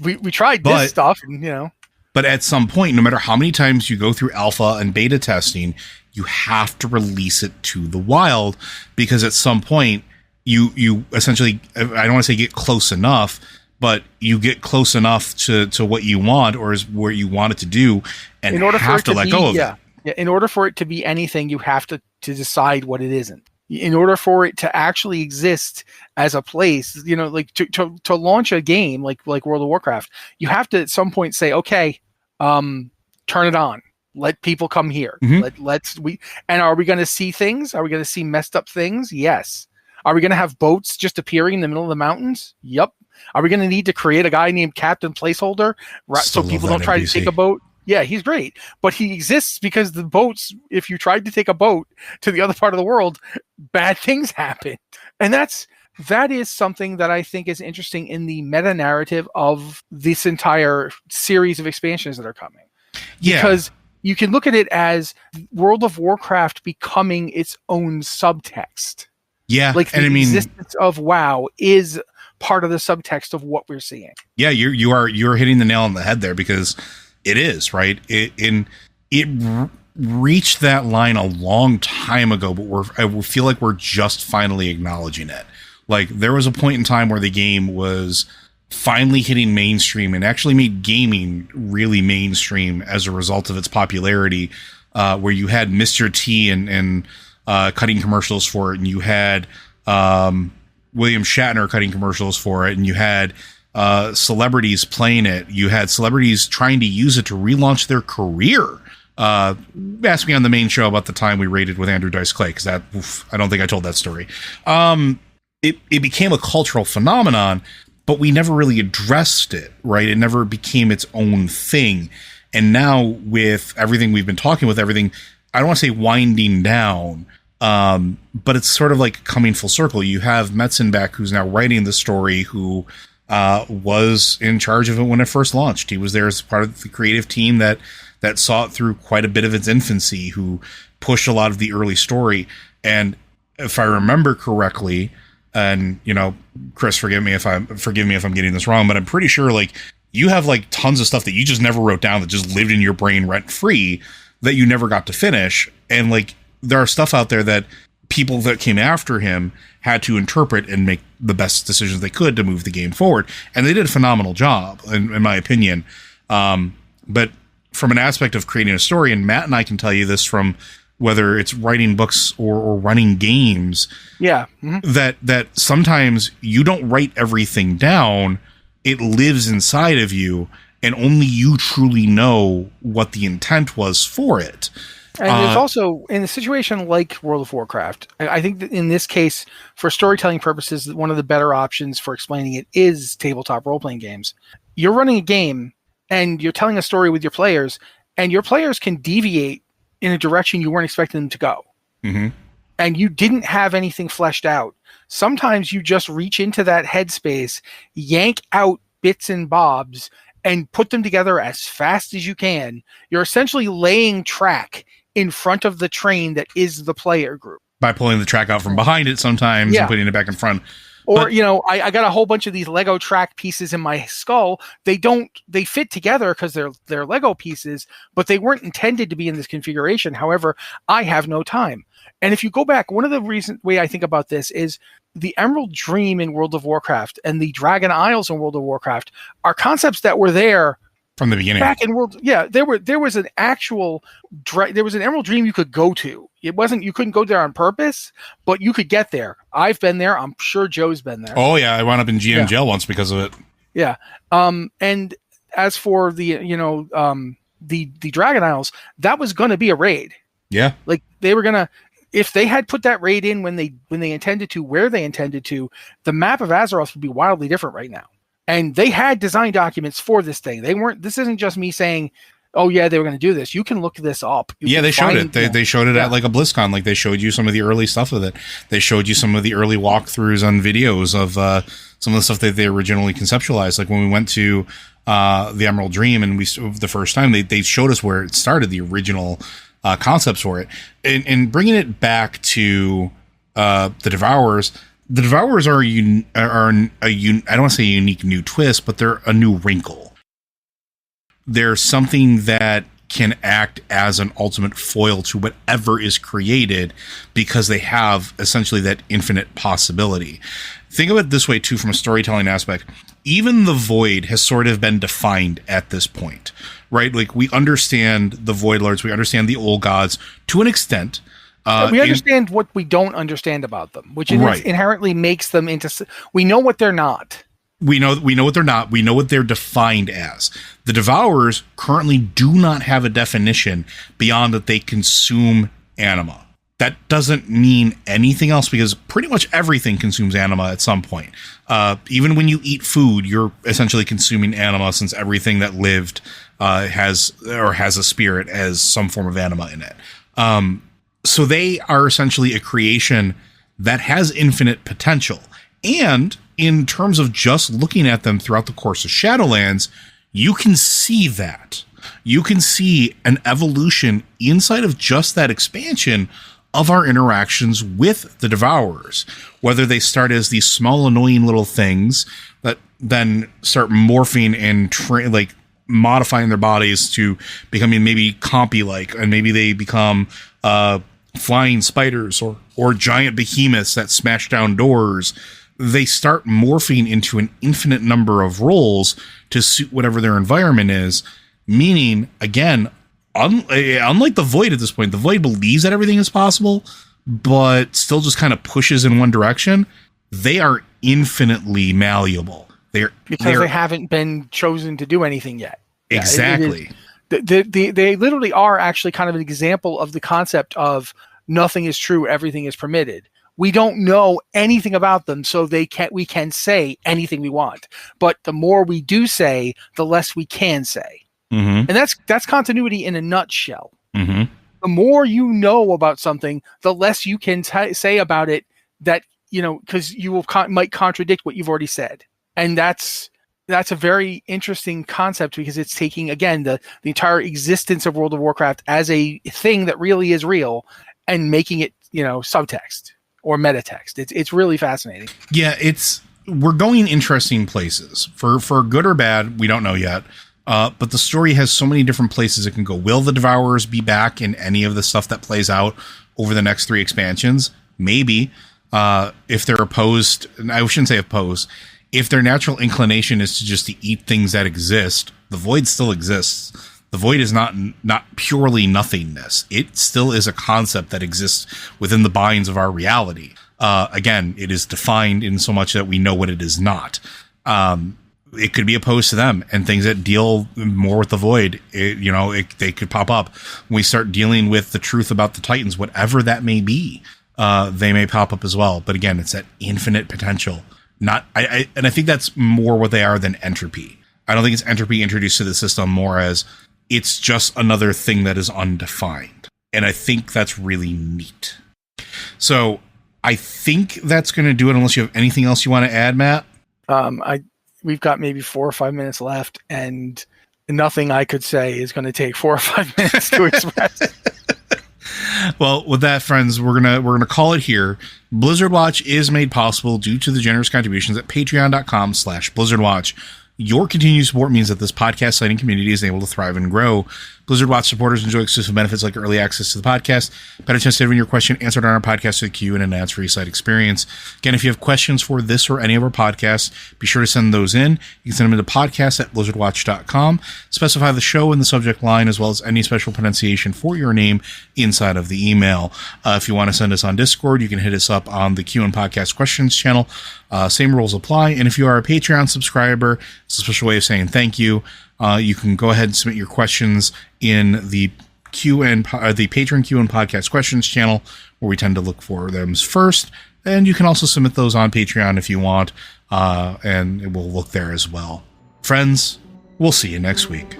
we tried this stuff, and
But at some point, no matter how many times you go through alpha and beta testing, you have to release it to the wild, because at some point you essentially, I don't want to say get close enough, but you get close enough to what you want, or is where you want it to do, and
in order
have
for it
to let go of it.
Yeah, in order for it to be anything, you have to decide what it isn't. In order for it to actually exist as a place, like to launch a game like World of Warcraft, you have to at some point say, okay, turn it on. Let people come here.
Mm-hmm.
And are we going to see things? Are we going to see messed up things? Yes. Are we going to have boats just appearing in the middle of the mountains? Yep. Are we going to need to create a guy named Captain Placeholder so people don't try to take a boat? Yeah, he's great. But he exists because the boats, if you tried to take a boat to the other part of the world, bad things happen. And that is something that I think is interesting in the meta narrative of this entire series of expansions that are coming.
Yeah.
Because you can look at it as World of Warcraft becoming its own subtext.
Yeah.
Like the existence of WoW is part of the subtext of what we're seeing.
Yeah, you're hitting the nail on the head there, because it is, right? It reached that line a long time ago, but I feel like we're just finally acknowledging it. Like, there was a point in time where the game was finally hitting mainstream and actually made gaming really mainstream as a result of its popularity, where you had Mr. T and cutting commercials for it, and you had William Shatner cutting commercials for it, and you had celebrities playing it. You had celebrities trying to use it to relaunch their career. Ask me on the main show about the time we raided with Andrew Dice Clay, because I don't think I told that story. It became a cultural phenomenon, but we never really addressed it, right? It never became its own thing. And now with everything we've been talking with, everything, I don't want to say winding down, but it's sort of like coming full circle. You have Metzenbeck, who's now writing the story, who was in charge of it when it first launched. He was there as part of the creative team that saw it through quite a bit of its infancy, who pushed a lot of the early story. And if I remember correctly, and Chris, forgive me if I'm getting this wrong, but I'm pretty sure like you have like tons of stuff that you just never wrote down that just lived in your brain rent free that you never got to finish. And like, there are stuff out there that people that came after him had to interpret and make the best decisions they could to move the game forward. And they did a phenomenal job, in my opinion. But from an aspect of creating a story, and Matt and I can tell you this from whether it's writing books or running games, that sometimes you don't write everything down. It lives inside of you, and only you truly know what the intent was for it.
And there's also, in a situation like World of Warcraft, I think that in this case, for storytelling purposes, one of the better options for explaining it is tabletop role-playing games. You're running a game, and you're telling a story with your players, and your players can deviate in a direction you weren't expecting them to go.
Mm-hmm.
And you didn't have anything fleshed out. Sometimes you just reach into that headspace, yank out bits and bobs, and put them together as fast as you can. You're essentially laying track in front of the train that is the player group.
By pulling the track out from behind it sometimes and putting it back in front.
Or, I got a whole bunch of these Lego track pieces in my skull. They fit together because they're Lego pieces, but they weren't intended to be in this configuration. However, I have no time. And if you go back, one of the way I think about this is the Emerald Dream in World of Warcraft and the Dragon Isles in World of Warcraft are concepts that were there
from the beginning.
Back in World, there was an actual there was an Emerald Dream you could go to. It wasn't, you couldn't go there on purpose, but you could get there. I've been there. I'm sure Joe's been there.
Oh yeah, I wound up in GM jail once because of it.
Yeah. And as for the the Dragon Isles, that was going to be a raid.
Yeah.
Like they were gonna, if they had put that raid in when they intended to, where they intended to, the map of Azeroth would be wildly different right now. And they had design documents for this thing. This isn't just me saying, oh yeah, they were going to do this. You can look this up.
They showed it. They showed it at like a BlizzCon. Like they showed you some of the early stuff with it. They showed you some of the early walkthroughs on videos of some of the stuff that they originally conceptualized. Like when we went to the Emerald Dream and the first time they showed us where it started, the original concepts for it. And bringing it back to the Devourers. The Devourers are I don't want to say a unique new twist, but they're a new wrinkle. They're something that can act as an ultimate foil to whatever is created because they have essentially that infinite possibility. Think of it this way too, from a storytelling aspect. Even the Void has sort of been defined at this point, right? Like, we understand the Void Lords, we understand the old gods to an extent.
We understand what we don't understand about them, which inherently makes them into. We know what they're not.
We know what they're not. We know what they're defined as. The Devourers currently do not have a definition beyond that they consume anima. That doesn't mean anything else because pretty much everything consumes anima at some point. Even when you eat food, you're essentially consuming anima, since everything that lived has a spirit as some form of anima in it. So they are essentially a creation that has infinite potential. And in terms of just looking at them throughout the course of Shadowlands, you can see that. You can see an evolution inside of just that expansion of our interactions with the Devourers. Whether they start as these small, annoying little things that then start morphing and modifying their bodies to becoming maybe compy-like, and maybe they become flying spiders or giant behemoths that smash down doors. They start morphing into an infinite number of roles to suit whatever their environment is. Meaning, again, unlike the Void at this point, the Void believes that everything is possible, but still just kind of pushes in one direction. They are infinitely malleable. They
haven't been chosen to do anything yet.
Exactly.
They literally are actually kind of an example of the concept of nothing is true, everything is permitted. We don't know anything about them, so we can say anything we want. But the more we do say, the less we can say. Mm-hmm. And that's continuity in a nutshell. Mm-hmm. The more you know about something, the less you can say about it, that, because you might contradict what you've already said. And that's a very interesting concept, because it's taking, again, the entire existence of World of Warcraft as a thing that really is real and making it, subtext or metatext. It's really fascinating.
Yeah, we're going interesting places. For good or bad, we don't know yet. But the story has so many different places it can go. Will the Devourers be back in any of the stuff that plays out over the next 3 expansions? Maybe. If they're opposed, I shouldn't say opposed. If their natural inclination is to eat things that exist, the Void still exists. The Void is not purely nothingness. It still is a concept that exists within the binds of our reality. Again, it is defined in so much that we know what it is not. It could be opposed to them, and things that deal more with the Void, they could pop up. When we start dealing with the truth about the Titans, whatever that may be, they may pop up as well. But again, it's that infinite potential. I think that's more what they are than entropy. I don't think it's entropy introduced to the system more as it's just another thing that is undefined. And I think that's really neat. So I think that's going to do it, unless you have anything else you want to add, Matt.
We've got maybe 4 or 5 minutes left, and nothing I could say is going to take 4 or 5 minutes to express.
Well, with that, friends, we're gonna call it here. Blizzard Watch is made possible due to the generous contributions at patreon.com/BlizzardWatch. Your continued support means that this podcast site and community is able to thrive and grow. Blizzard Watch supporters enjoy exclusive benefits like early access to the podcast, better chance to have your question answered on our podcast with Q, and an ads-free site experience. Again, if you have questions for this or any of our podcasts, be sure to send those in. You can send them into podcast@blizzardwatch.com. Specify the show in the subject line, as well as any special pronunciation for your name inside of the email. If you want to send us on Discord, you can hit us up on the Q and Podcast Questions channel. Same rules apply. And if you are a Patreon subscriber, it's a special way of saying thank you. You can go ahead and submit your questions in the the Patreon Q and Podcast Questions channel, where we tend to look for them first. And you can also submit those on Patreon if you want, and it will look there as well. Friends, we'll see you next week.